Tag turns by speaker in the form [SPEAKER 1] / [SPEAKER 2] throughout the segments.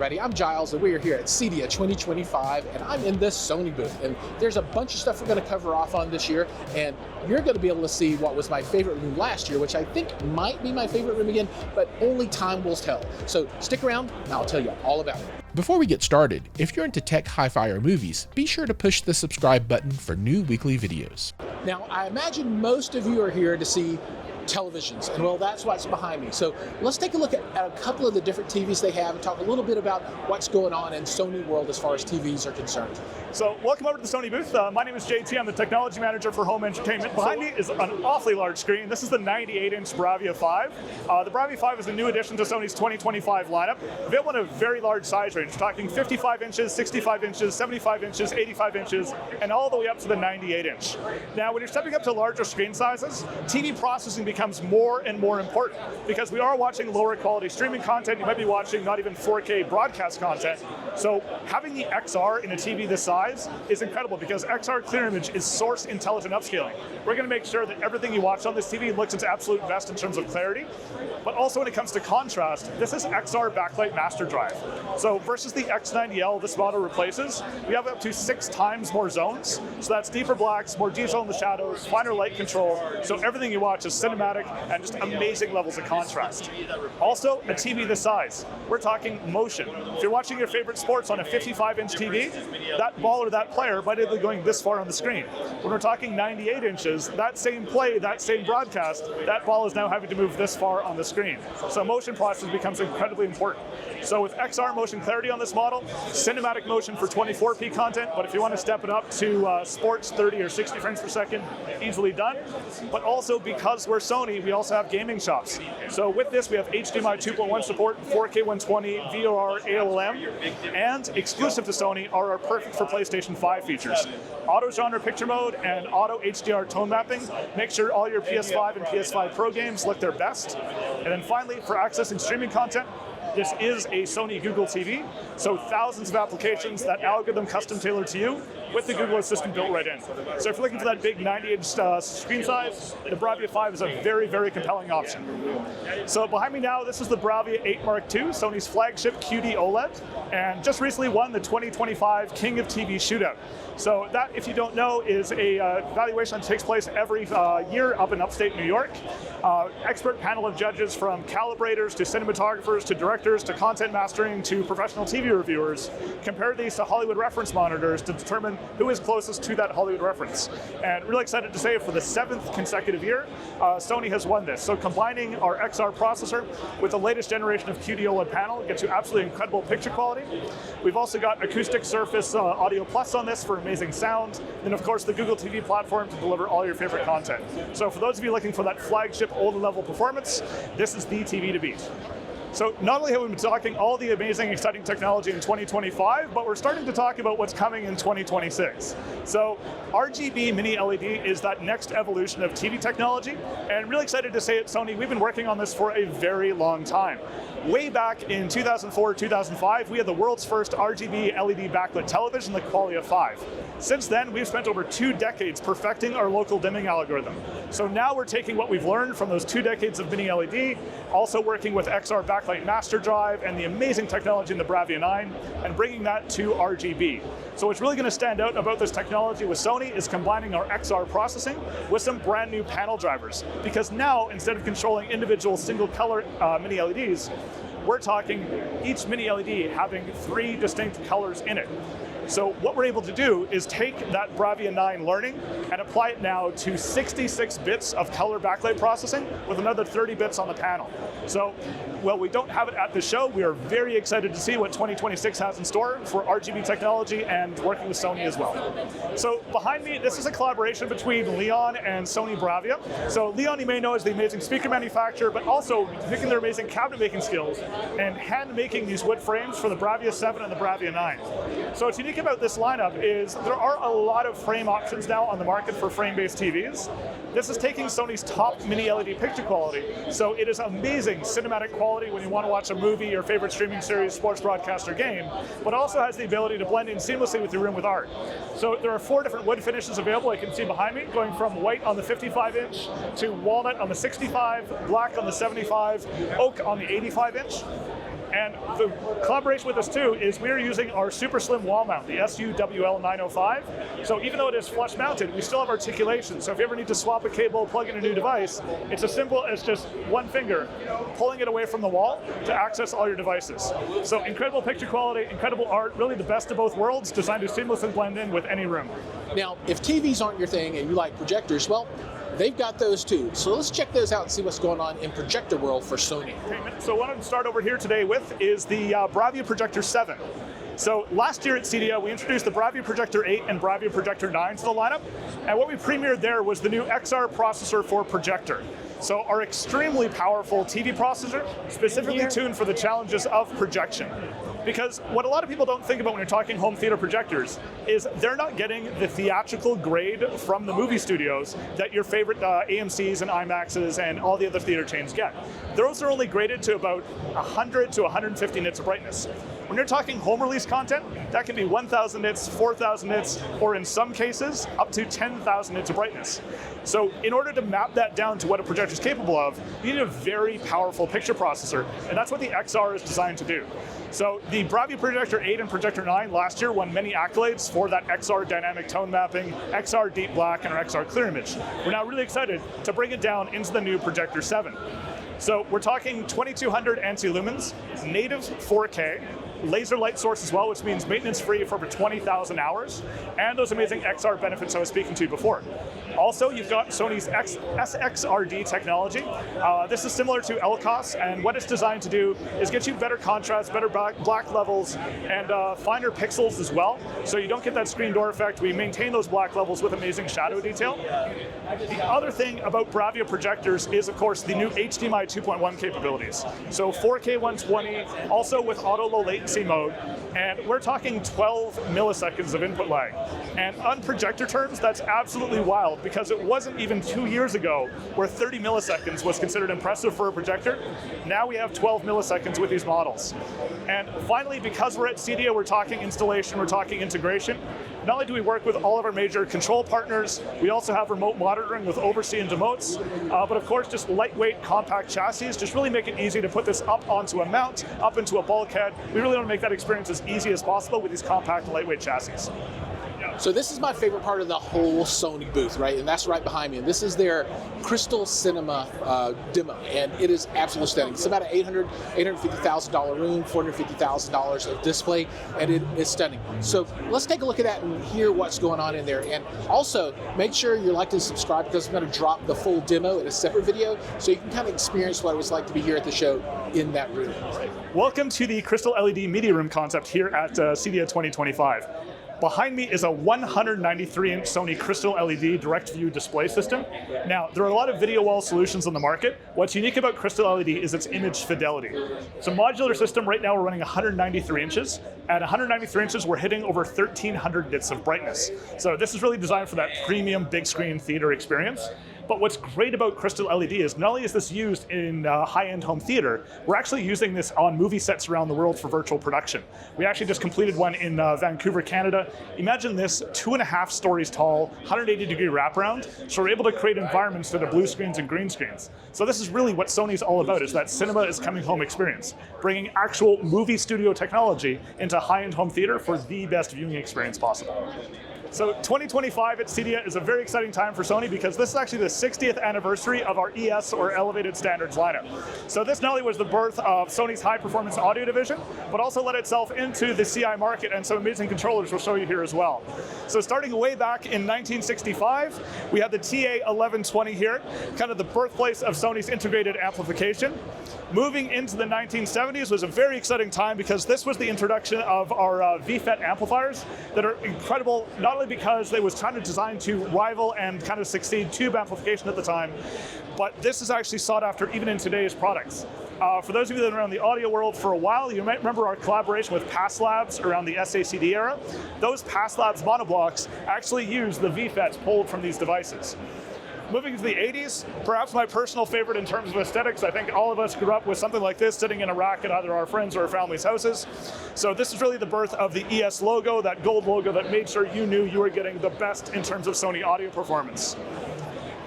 [SPEAKER 1] everybody, I'm Jiles and we are here at CEDIA 2025 and I'm in this Sony booth, and there's a bunch of stuff we're going to cover off on this year, and you're going to be able to see what was my favorite room last year, which I think might be my favorite room again, but only time will tell. So stick around and I'll tell you all about it. Before we get started, if you're into tech, hi-fi, or movies, be sure to push the subscribe button for new weekly videos. Now, I imagine most of you are here to see televisions, and well, that's what's behind me. So let's take a look at a couple of the different TVs they have and talk a little bit about what's going on in Sony world as far as TVs are concerned.
[SPEAKER 2] So welcome over to the Sony booth. My name is JT. I'm the technology manager for home entertainment. Behind me is an awfully large screen. This is the 98-inch Bravia 5. The Bravia 5 is a new addition to Sony's 2025 lineup. Available in a very large size range. We're talking 55 inches, 65 inches, 75 inches, 85 inches, and all the way up to the 98-inch. Now, when you're stepping up to larger screen sizes, TV processing becomes more and more important because we are watching lower quality streaming content. You might be watching not even 4K broadcast content. So having the XR in a TV this size is incredible because XR clear image is source intelligent upscaling. We're going to make sure that everything you watch on this TV looks its absolute best in terms of clarity, but also when it comes to contrast, this is XR backlight master drive. So versus the X90L this model replaces, we have up to 6 times more zones. So that's deeper blacks, more detail in the shadows, finer light control. So everything you watch is cinematic and just amazing levels of contrast. Also, a TV this size, we're talking motion. If you're watching your favorite sports on a 55-inch TV, that ball or that player might be going this far on the screen. When we're talking 98 inches, that same play, that same broadcast, that ball is now having to move this far on the screen. So motion processing becomes incredibly important. So with XR motion clarity on this model, cinematic motion for 24p content, but if you want to step it up to sports 30 or 60 frames per second, easily done. But also because we're Sony, we also have gaming shops. So with this, we have HDMI 2.1 support, 4K 120, VOR, ALM, and exclusive to Sony are our perfect for PlayStation 5 features. Auto genre picture mode and auto HDR tone mapping. Make sure all your PS5 and PS5 Pro games look their best. And then finally, for accessing streaming content, this is a Sony Google TV, so thousands of applications, that algorithm custom tailored to you with the Google Assistant built right in. So if you're looking for that big 90-inch screen size, the Bravia 5 is a very, very compelling option. So behind me now, this is the Bravia 8 Mark II, Sony's flagship QD-OLED, and just recently won the 2025 King of TV Shootout. So that, if you don't know, is a evaluation that takes place every year up in upstate New York. Expert panel of judges from calibrators to cinematographers to directors to content mastering to professional TV reviewers compare these to Hollywood reference monitors to determine who is closest to that Hollywood reference. And really excited to say for the 7th consecutive year, Sony has won this. So combining our XR processor with the latest generation of QD-OLED panel gets you absolutely incredible picture quality. We've also got Acoustic Surface Audio Plus on this for amazing sound. And of course the Google TV platform to deliver all your favorite content. So for those of you looking for that flagship OLED level performance, this is the TV to beat. So not only have we been talking all the amazing, exciting technology in 2025, but we're starting to talk about what's coming in 2026. So RGB mini-LED is that next evolution of TV technology, and really excited to say at Sony, we've been working on this for a very long time. Way back in 2004, 2005, we had the world's first RGB LED backlit television, the Qualia 5. Since then, we've spent over 2 decades perfecting our local dimming algorithm. So now we're taking what we've learned from those 2 decades of mini LED, also working with XR backlight master drive and the amazing technology in the Bravia 9, and bringing that to RGB. So what's really going to stand out about this technology with Sony is combining our XR processing with some brand new panel drivers. Because now, instead of controlling individual single color mini LEDs, we're talking each mini LED having 3 distinct colors in it. So what we're able to do is take that Bravia 9 learning and apply it now to 66 bits of color backlight processing with another 30 bits on the panel. So, while we don't have it at the show, we are very excited to see what 2026 has in store for RGB technology and working with Sony as well. So behind me, this is a collaboration between Leon and Sony Bravia. So Leon, you may know, is the amazing speaker manufacturer, but also taking their amazing cabinet making skills and hand making these wood frames for the Bravia 7 and the Bravia 9. So what's unique about this lineup is there are a lot of frame options now on the market for frame-based TVs. This is taking Sony's top mini LED picture quality, so it is amazing cinematic quality when you want to watch a movie, your favorite streaming series, sports broadcast, or game, but also has the ability to blend in seamlessly with your room with art. So there are 4 different wood finishes available, you can see behind me, going from white on the 55-inch to walnut on the 65, black on the 75, oak on the 85-inch. And the collaboration with us too is we're using our super slim wall mount, the SUWL905. So even though it is flush mounted, we still have articulation. So if you ever need to swap a cable, plug in a new device, it's as simple as just one finger pulling it away from the wall to access all your devices. So incredible picture quality, incredible art, really the best of both worlds, designed to seamlessly blend in with any room.
[SPEAKER 1] Now, if TVs aren't your thing and you like projectors, well, they've got those too. So let's check those out and see what's going on in projector world for Sony.
[SPEAKER 2] So what I'm going to start over here today with is the Bravia Projector 7. So last year at CEDIA, we introduced the Bravia Projector 8 and Bravia Projector 9 to the lineup. And what we premiered there was the new XR processor for projector. So our extremely powerful TV processor, specifically tuned for the challenges of projection. Because what a lot of people don't think about when you're talking home theater projectors is they're not getting the theatrical grade from the movie studios that your favorite AMCs and IMAXs and all the other theater chains get. Those are only graded to about 100 to 150 nits of brightness. When you're talking home release content, that can be 1,000 nits, 4,000 nits, or in some cases, up to 10,000 nits of brightness. So in order to map that down to what a projector is capable of, you need a very powerful picture processor, and that's what the XR is designed to do. So the Bravia Projector 8 and Projector 9 last year won many accolades for that XR dynamic tone mapping, XR deep black, and our XR clear image. We're now really excited to bring it down into the new Projector 7. So we're talking 2200 ANSI lumens, native 4K, laser light source as well, which means maintenance free for over 20,000 hours, and those amazing XR benefits I was speaking to before. Also, you've got Sony's SXRD technology. This is similar to LCOS, and what it's designed to do is get you better contrast, better black levels, and finer pixels as well, so you don't get that screen door effect. We maintain those black levels with amazing shadow detail. The other thing about Bravia projectors is, of course, the new HDMI 2.1 capabilities. So 4K 120, also with auto low latency mode, and we're talking 12 milliseconds of input lag. And on projector terms, that's absolutely wild, because it wasn't even 2 years ago where 30 milliseconds was considered impressive for a projector. Now we have 12 milliseconds with these models. And finally, because we're at CEDIA, we're talking installation, we're talking integration. Not only do we work with all of our major control partners, we also have remote monitoring with Oversee and Demotes, but of course just lightweight, compact chassis, just really make it easy to put this up onto a mount, up into a bulkhead. We really want to make that experience as easy as possible with these compact, lightweight chassis.
[SPEAKER 1] So this is my favorite part of the whole Sony booth, right? And that's right behind me. And this is their Crystal Cinema demo, and it is absolutely stunning. It's about an $850,000 room, $450,000 of display, and it is stunning. So let's take a look at that and hear what's going on in there. And also, make sure you're like and subscribe, because I'm going to drop the full demo in a separate video, so you can kind of experience what it was like to be here at the show in that room.
[SPEAKER 2] Welcome to the Crystal LED Media Room concept here at CEDIA 2025. Behind me is a 193-inch Sony Crystal LED direct view display system. Now, there are a lot of video wall solutions on the market. What's unique about Crystal LED is its image fidelity. It's a modular system. Right now we're running 193 inches. At 193 inches, we're hitting over 1,300 nits of brightness. So this is really designed for that premium big screen theater experience. But what's great about Crystal LED is not only is this used in high-end home theater, we're actually using this on movie sets around the world for virtual production. We actually just completed one in Vancouver, Canada. Imagine this 2.5 stories tall, 180-degree wraparound. So we're able to create environments that are blue screens and green screens. So this is really what Sony's all about, is that cinema is coming home experience, bringing actual movie studio technology into high-end home theater for the best viewing experience possible. So 2025 at CEDIA is a very exciting time for Sony, because this is actually the 60th anniversary of our ES, or Elevated Standards lineup. So this not only was the birth of Sony's high-performance audio division, but also led itself into the CI market, and some amazing controllers we'll show you here as well. So starting way back in 1965, we had the TA1120 here, kind of the birthplace of Sony's integrated amplification. Moving into the 1970s was a very exciting time, because this was the introduction of our VFET amplifiers that are incredible, not only because they was trying to design to rival and kind of succeed tube amplification at the time, but this is actually sought after even in today's products. For those of you that have been around the audio world for a while, you might remember our collaboration with Pass Labs around the SACD era. Those Pass Labs monoblocks actually use the VFETs pulled from these devices. Moving to the 80s, perhaps my personal favorite in terms of aesthetics. I think all of us grew up with something like this sitting in a rack at either our friends' or our family's houses. So this is really the birth of the ES logo, that gold logo that made sure you knew you were getting the best in terms of Sony audio performance.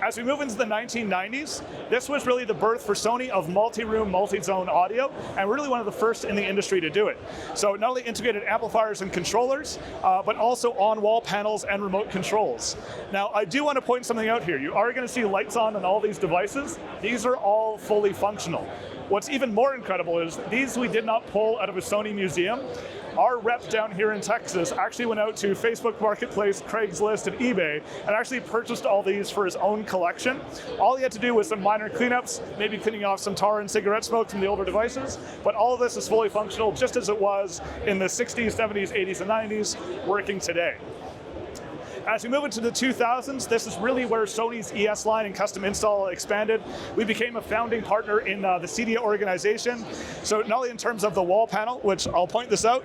[SPEAKER 2] As we move into the 1990s, this was really the birth for Sony of multi-room, multi-zone audio, and really one of the first in the industry to do it. So not only integrated amplifiers and controllers, but also on-wall panels and remote controls. Now, I do want to point something out here. You are going to see lights on all these devices. These are all fully functional. What's even more incredible is these we did not pull out of a Sony museum. Our rep down here in Texas actually went out to Facebook Marketplace, Craigslist, and eBay, and actually purchased all these for his own collection. All he had to do was some minor cleanups, maybe cleaning off some tar and cigarette smoke from the older devices, but all of this is fully functional, just as it was in the 60s, 70s, 80s, and 90s, working today. As we move into the 2000s, this is really where Sony's ES line and custom install expanded. We became a founding partner in the CEDIA organization. So not only in terms of the wall panel, which I'll point this out,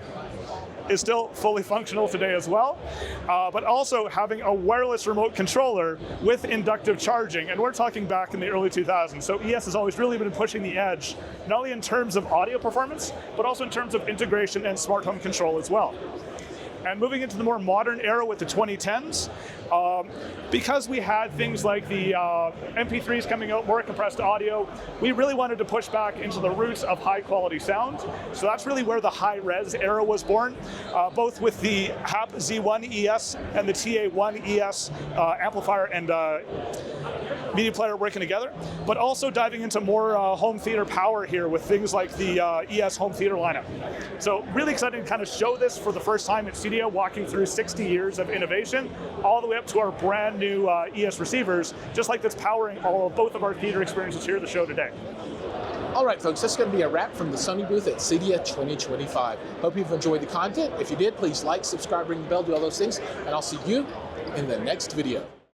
[SPEAKER 2] is still fully functional today as well, but also having a wireless remote controller with inductive charging, and we're talking back in the early 2000s. So ES has always really been pushing the edge, not only in terms of audio performance, but also in terms of integration and smart home control as well. And moving into the more modern era with the 2010s, because we had things like the MP3s coming out, more compressed audio, we really wanted to push back into the roots of high quality sound. So that's really where the high-res era was born, both with the HAP Z1 ES and the TA1 ES amplifier and media player working together, but also diving into more home theater power here with things like the ES home theater lineup. So really exciting to kind of show this for the first time at CEDIA, walking through 60 years of innovation, all the way up to our brand new ES receivers, just like that's powering both of our theater experiences here at the show today.
[SPEAKER 1] All right, folks, that's going to be a wrap from the Sony booth at CEDIA 2025. Hope you've enjoyed the content. If you did, please like, subscribe, ring the bell, do all those things, and I'll see you in the next video.